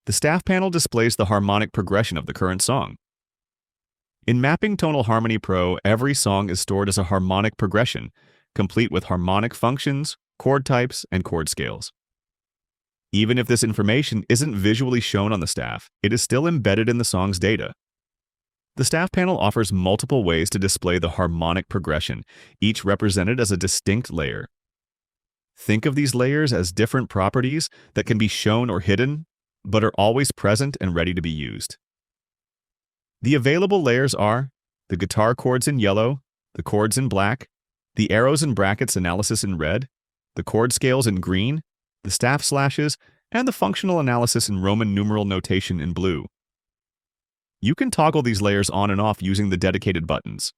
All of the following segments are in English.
The staff panel displays the harmonic progression of the current song. In Mapping Tonal Harmony Pro, every song is stored as a harmonic progression, complete with harmonic functions, chord types, and chord scales. Even if this information isn't visually shown on the staff, it is still embedded in the song's data. The staff panel offers multiple ways to display the harmonic progression, each represented as a distinct layer. Think of these layers as different properties that can be shown or hidden, but are always present and ready to be used. The available layers are the guitar chords in yellow, the chords in black, the arrows and brackets analysis in red, the chord scales in green, the staff slashes, and the functional analysis in Roman numeral notation in blue. You can toggle these layers on and off using the dedicated buttons.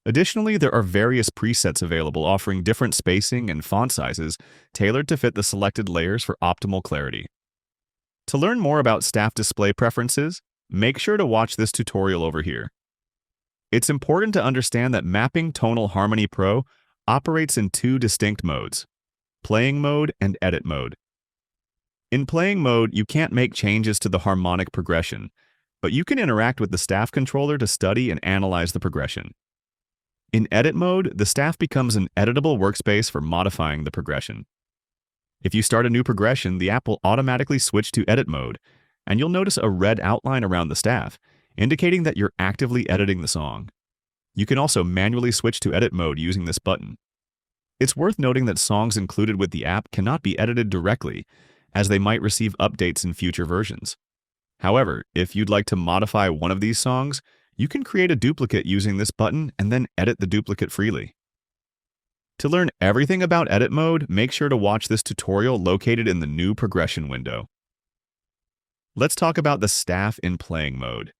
Additionally, there are various presets available offering different spacing and font sizes tailored to fit the selected layers for optimal clarity. To learn more about staff display preferences, make sure to watch this tutorial over here. It's important to understand that Mapping Tonal Harmony Pro operates in two distinct modes: playing mode and edit mode. In playing mode, you can't make changes to the harmonic progression, but you can interact with the staff controller to study and analyze the progression. In edit mode, the staff becomes an editable workspace for modifying the progression. If you start a new progression, the app will automatically switch to edit mode, and you'll notice a red outline around the staff, indicating that you're actively editing the song. You can also manually switch to edit mode using this button. It's worth noting that songs included with the app cannot be edited directly, as they might receive updates in future versions. However, if you'd like to modify one of these songs, you can create a duplicate using this button and then edit the duplicate freely. To learn everything about edit mode, make sure to watch this tutorial located in the new progression window. Let's talk about the staff in playing mode.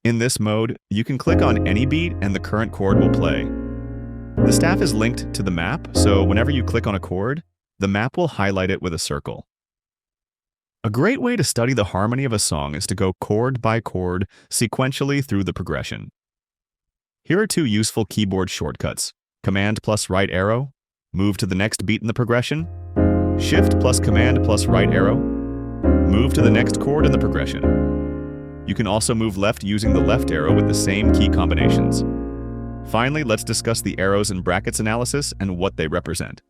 In this mode, you can click on any beat and the current chord will play. The staff is linked to the map, so whenever you click on a chord, the map will highlight it with a circle. A great way to study the harmony of a song is to go chord by chord sequentially through the progression. Here are two useful keyboard shortcuts: Command plus right arrow, move to the next beat in the progression; Shift plus Command plus right arrow, move to the next chord in the progression. You can also move left using the left arrow with the same key combinations. Finally, let's discuss the arrows and brackets analysis and what they represent.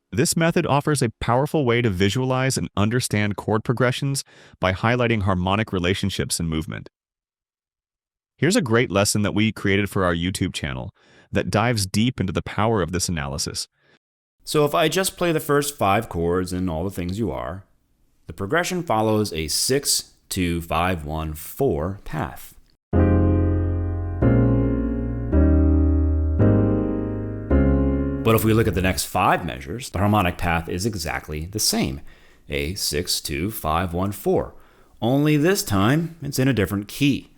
This method offers a powerful way to visualize and understand chord progressions by highlighting harmonic relationships and movement. Here's a great lesson that we created for our YouTube channel that dives deep into the power of this analysis. So if I just play the first 5 chords and all the things you are, the progression follows a 6-2-5-1-4 path. But if we look at the next 5 measures, the harmonic path is exactly the same, a 6-2-5-1-4, only this time it's in a different key.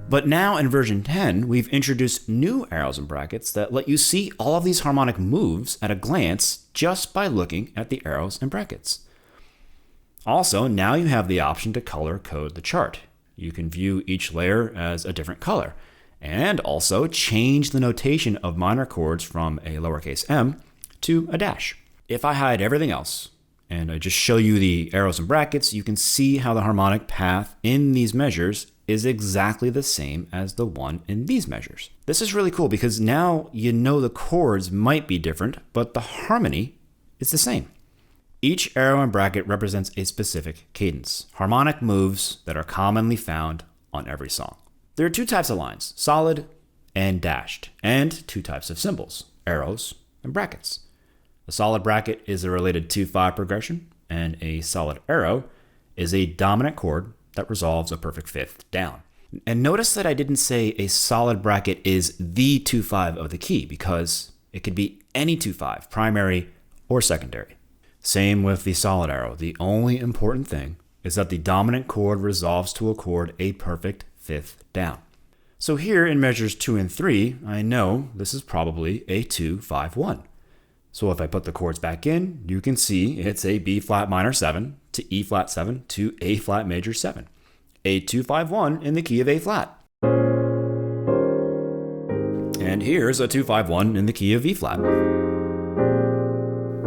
But now in version 10, we've introduced new arrows and brackets that let you see all of these harmonic moves at a glance just by looking at the arrows and brackets. Also, now you have the option to color code the chart. You can view each layer as a different color, and also change the notation of minor chords from a lowercase m to a dash. If I hide everything else, and I just show you the arrows and brackets, you can see how the harmonic path in these measures is exactly the same as the one in these measures. This is really cool because now you know the chords might be different, but the harmony is the same. Each arrow and bracket represents a specific cadence, harmonic moves that are commonly found on every song. There are 2 types of lines, solid and dashed, and 2 types of symbols, arrows and brackets. A solid bracket is a related 2-5 progression, and a solid arrow is a dominant chord that resolves a perfect 5th down. And notice that I didn't say a solid bracket is the 2-5 of the key, because it could be any 2-5, primary or secondary. Same with the solid arrow. The only important thing is that the dominant chord resolves to a chord a perfect 5th down. So here in measures 2 and 3, I know this is probably a 2-5-1. So if I put the chords back in, you can see it's a B flat minor 7 to E flat 7 to A flat major 7. A 2-5-1 in the key of A flat. And here's a 2-5-1 in the key of E flat.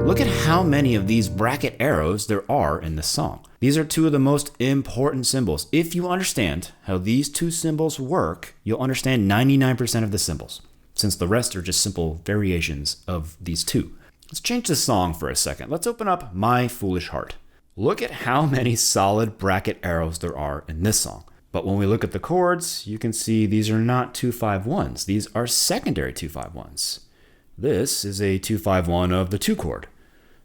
Look at how many of these bracket arrows there are in this song. These are two of the most important symbols. If you understand how these two symbols work, you'll understand 99% of the symbols, since the rest are just simple variations of these two. Let's change the song for a second. Let's open up My Foolish Heart. Look at how many solid bracket arrows there are in this song. But when we look at the chords, you can see these are not 2-5-1s. These are secondary 2-5-1s. This is a 2-5-1 of the 2 chord.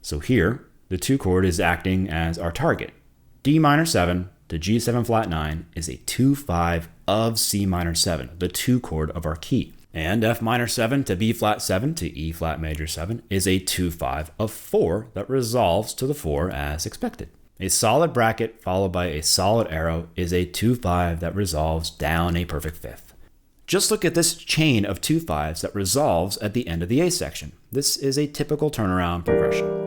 So here, the 2 chord is acting as our target. D minor 7 to G7 flat 9 is a 2-5 of C minor 7, the 2 chord of our key. And F minor 7 to B flat 7 to E flat major 7 is a 2-5 of 4 that resolves to the 4 as expected. A solid bracket followed by a solid arrow is a 2-5 that resolves down a perfect fifth. Just look at this chain of 2-5s that resolves at the end of the A section. This is a typical turnaround progression.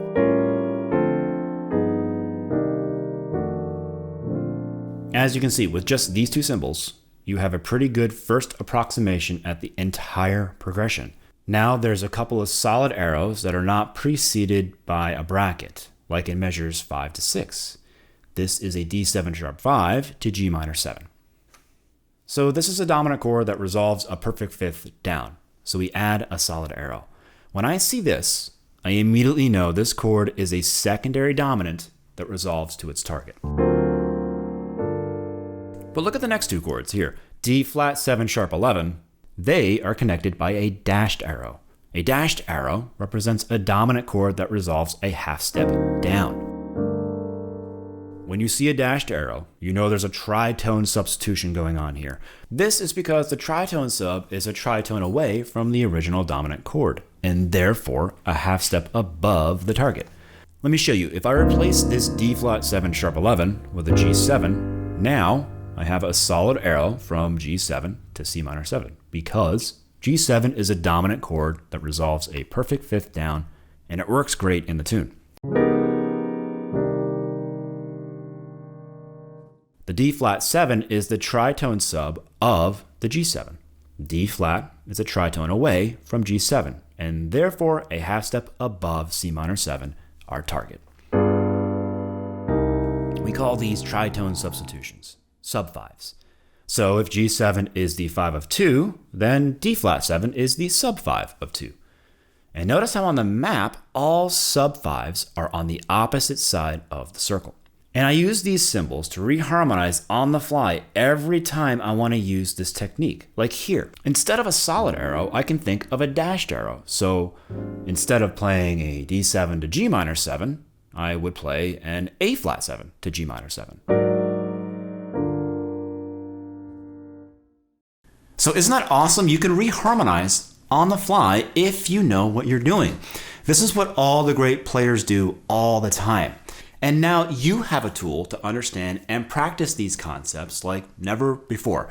As you can see, with just these two symbols, you have a pretty good first approximation at the entire progression. Now there's a couple of solid arrows that are not preceded by a bracket, like in measures 5 to 6. This is a D7 sharp 5 to G minor 7. So this is a dominant chord that resolves a perfect fifth down. So we add a solid arrow. When I see this, I immediately know this chord is a secondary dominant that resolves to its target. But look at the next two chords here. D flat 7 sharp 11. They are connected by a dashed arrow. A dashed arrow represents a dominant chord that resolves a half step down. When you see a dashed arrow, you know there's a tritone substitution going on here. This is because the tritone sub is a tritone away from the original dominant chord, and therefore a half step above the target. Let me show you. If I replace this D flat 7 sharp 11 with a G7, now I have a solid arrow from G7 to C minor 7 because G7 is a dominant chord that resolves a perfect fifth down, and it works great in the tune. The D flat 7 is the tritone sub of the G7. D flat is a tritone away from G7, and therefore a half step above C minor 7, our target. We call these tritone substitutions sub 5s. So if G7 is the 5 of 2, then D flat 7 is the sub 5 of 2. And notice how on the map, all sub 5s are on the opposite side of the circle. And I use these symbols to reharmonize on the fly every time I want to use this technique. Like here, instead of a solid arrow, I can think of a dashed arrow. So instead of playing a D7 to G minor 7, I would play an A flat 7 to G minor 7. So isn't that awesome? You can reharmonize on the fly if you know what you're doing. This is what all the great players do all the time. And now you have a tool to understand and practice these concepts like never before.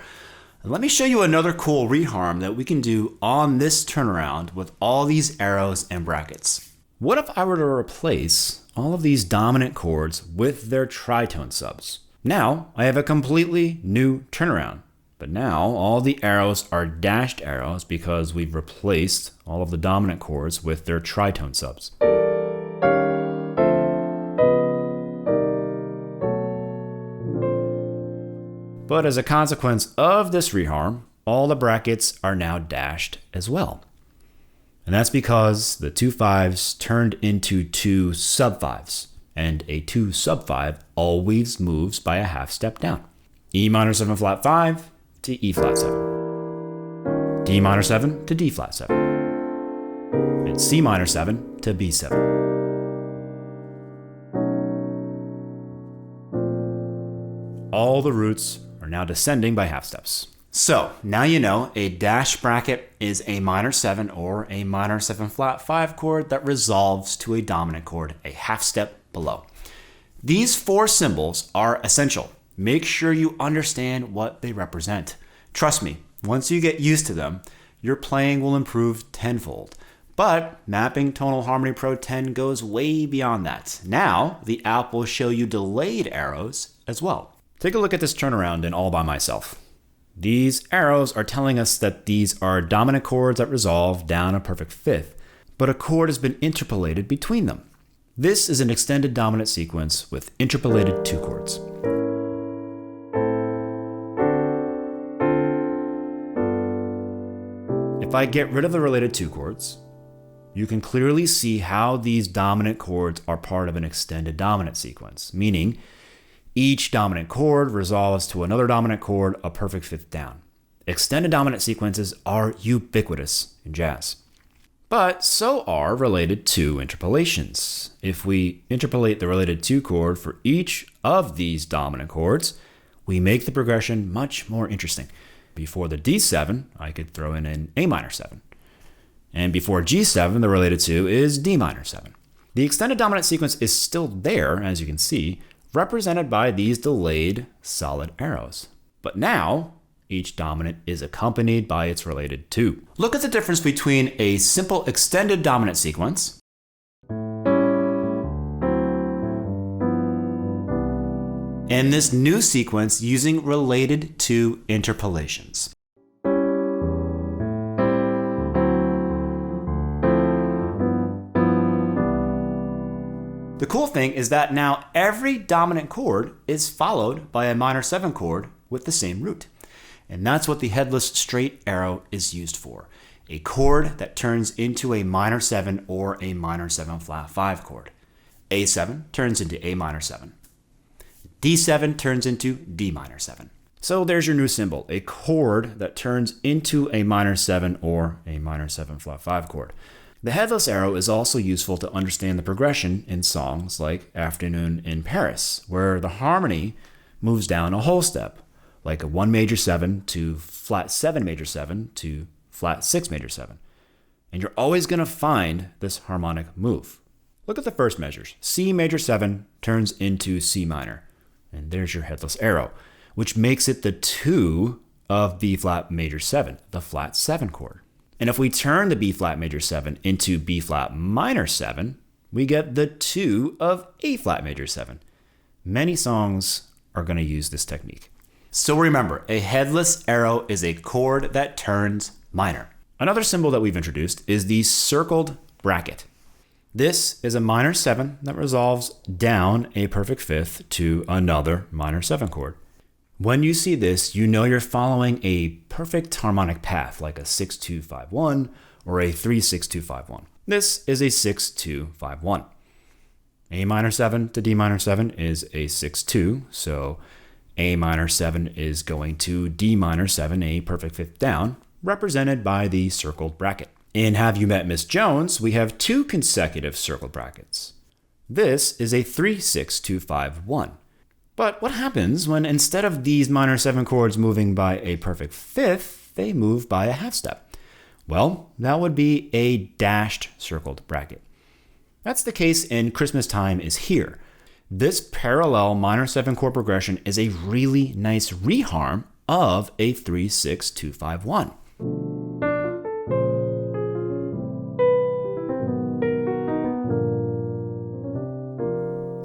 Let me show you another cool reharm that we can do on this turnaround with all these arrows and brackets. What if I were to replace all of these dominant chords with their tritone subs? Now I have a completely new turnaround. But now all the arrows are dashed arrows because we've replaced all of the dominant chords with their tritone subs. But as a consequence of this reharm, all the brackets are now dashed as well. And that's because the 2 5s turned into 2 sub 5s, and a 2 sub 5 always moves by a half step down. E minor 7 flat 5 to E flat 7, D minor 7 to D flat 7, and C minor 7 to B7. All the roots are now descending by half steps. So now you know a dash bracket is a minor 7 or a minor 7 flat 5 chord that resolves to a dominant chord a half step below. These 4 symbols are essential. Make sure you understand what they represent. Trust me, once you get used to them, your playing will improve tenfold. But Mapping Tonal Harmony Pro 10 goes way beyond that. Now, the app will show you delayed arrows as well. Take a look at this turnaround in All By Myself. These arrows are telling us that these are dominant chords that resolve down a perfect fifth, but a chord has been interpolated between them. This is an extended dominant sequence with interpolated two chords. If I get rid of the related two chords, you can clearly see how these dominant chords are part of an extended dominant sequence, meaning each dominant chord resolves to another dominant chord a perfect fifth down. Extended dominant sequences are ubiquitous in jazz. But so are related two interpolations. If we interpolate the related two chord for each of these dominant chords, we make the progression much more interesting. Before the D7, I could throw in an A minor 7. And before G7, the related two is D minor 7. The extended dominant sequence is still there, as you can see, represented by these delayed solid arrows. But now, each dominant is accompanied by its related two. Look at the difference between a simple extended dominant sequence and this new sequence using related two interpolations. The cool thing is that now every dominant chord is followed by a minor 7 chord with the same root. And that's what the headless straight arrow is used for. A chord that turns into a minor 7 or a minor 7 flat 5 chord. A7 turns into A minor 7. D7 turns into D minor 7. So there's your new symbol, a chord that turns into a minor 7 or a minor 7 flat 5 chord. The headless arrow is also useful to understand the progression in songs like Afternoon in Paris, where the harmony moves down a whole step, like a 1 major 7 to flat 7 major 7 to flat 6 major 7. And you're always going to find this harmonic move. Look at the first measures. C major 7 turns into C minor. And there's your headless arrow, which makes it the 2 of B flat major 7, the flat 7 chord. And if we turn the B flat major 7 into B flat minor 7, we get the 2 of A flat major 7. Many songs are going to use this technique. So remember, a headless arrow is a chord that turns minor. Another symbol that we've introduced is the circled bracket. This is a minor 7 that resolves down a perfect fifth to another minor 7 chord. When you see this, you know you're following a perfect harmonic path, like a 6-2-5-1 or a 3-6-2-5-1. This is a 6-2-5-1. A minor 7 to D minor 7 is a 6-2, so A minor 7 is going to D minor 7, a perfect fifth down, represented by the circled bracket. In Have You Met Miss Jones, we have two consecutive circled brackets. This is a 3-6-2-5-1. But what happens when instead of these minor 7 chords moving by a perfect fifth, they move by a half step? Well, that would be a dashed circled bracket. That's the case in Christmas Time Is Here. This parallel minor 7 chord progression is a really nice reharm of a 3-6-2-5-1.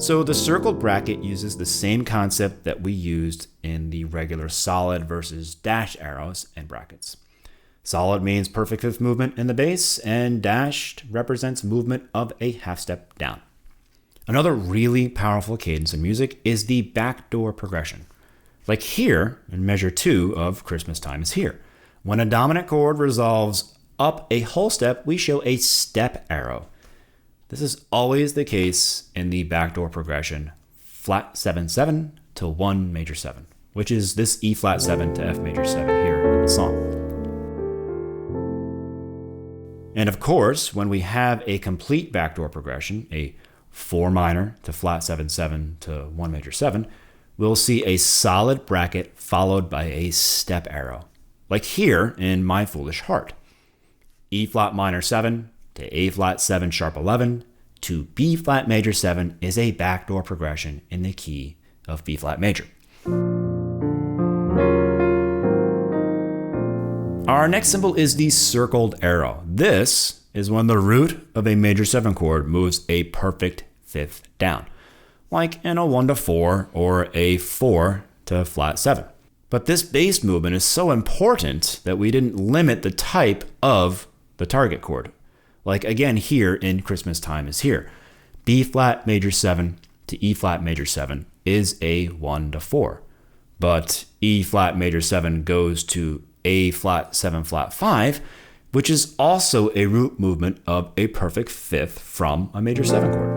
So the circled bracket uses the same concept that we used in the regular solid versus dashed arrows and brackets. Solid means perfect fifth movement in the bass, and dashed represents movement of a half step down. Another really powerful cadence in music is the backdoor progression. Like here in measure 2 of Christmas Time Is Here. When a dominant chord resolves up a whole step, we show a step arrow. This is always the case in the backdoor progression, flat 7-7 to 1 major 7, which is this E flat 7 to F major 7 here in the song. And of course, when we have a complete backdoor progression, a 4 minor to flat 7-7 to 1 major 7, we'll see a solid bracket followed by a step arrow, like here in My Foolish Heart. E flat minor 7 to A flat 7 sharp 11 to B flat major 7 is a backdoor progression in the key of B flat major. Our next symbol is the circled arrow. This is when the root of a major 7 chord moves a perfect fifth down, like in a 1-4 or a 4 to flat 7. But this bass movement is so important that we didn't limit the type of the target chord. Like again here in Christmas Time Is Here. B flat major 7 to E flat major 7 is a 1 to 4. But E flat major 7 goes to A flat 7 flat 5, which is also a root movement of a perfect fifth from a major 7 chord.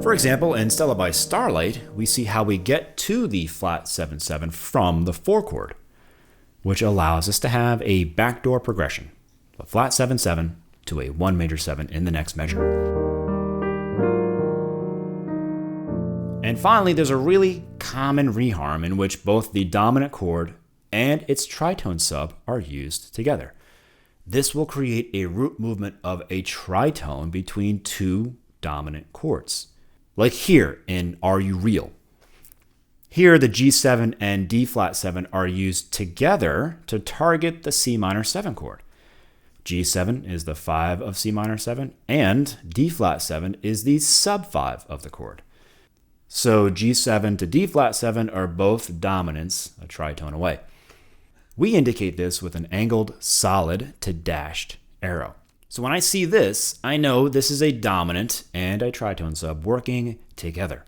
For example, in Stella by Starlight, we see how we get to the flat 7/7 from the 4 chord, which allows us to have a backdoor progression, a flat 7/7 to a 1 major 7 in the next measure. And finally, there's a really common reharm in which both the dominant chord and its tritone sub are used together. This will create a root movement of a tritone between two dominant chords. Like here in Are You Real? Here, the G7 and D flat 7 are used together to target the C minor 7 chord. G7 is the 5 of C minor 7, and D flat 7 is the sub 5 of the chord. So G7 to D flat 7 are both dominants, a tritone away. We indicate this with an angled solid to dashed arrow. So when I see this, I know this is a dominant and a tritone sub working together.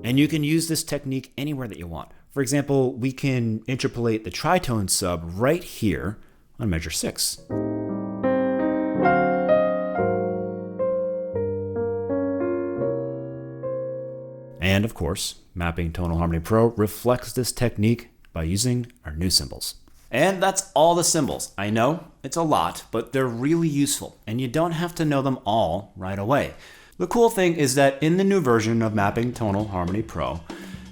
And you can use this technique anywhere that you want. For example, we can interpolate the tritone sub right here on measure 6. And of course, Mapping Tonal Harmony Pro reflects this technique by using our new symbols. And that's all the symbols. I know it's a lot, but they're really useful, and you don't have to know them all right away. The cool thing is that in the new version of Mapping Tonal Harmony Pro,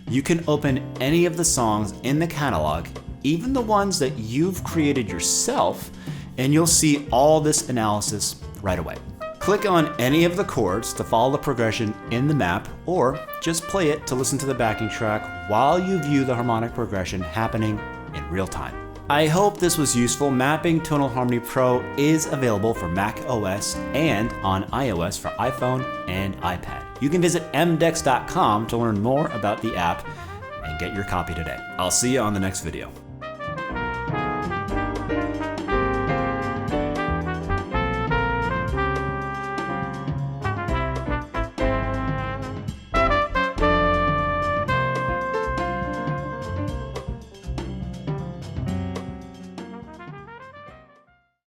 you can open any of the songs in the catalog, even the ones that you've created yourself, and you'll see all this analysis right away. Click on any of the chords to follow the progression in the map, or just play it to listen to the backing track while you view the harmonic progression happening in real time. I hope this was useful. Mapping Tonal Harmony Pro is available for macOS and on iOS for iPhone and iPad. You can visit mdex.com to learn more about the app and get your copy today. I'll see you on the next video.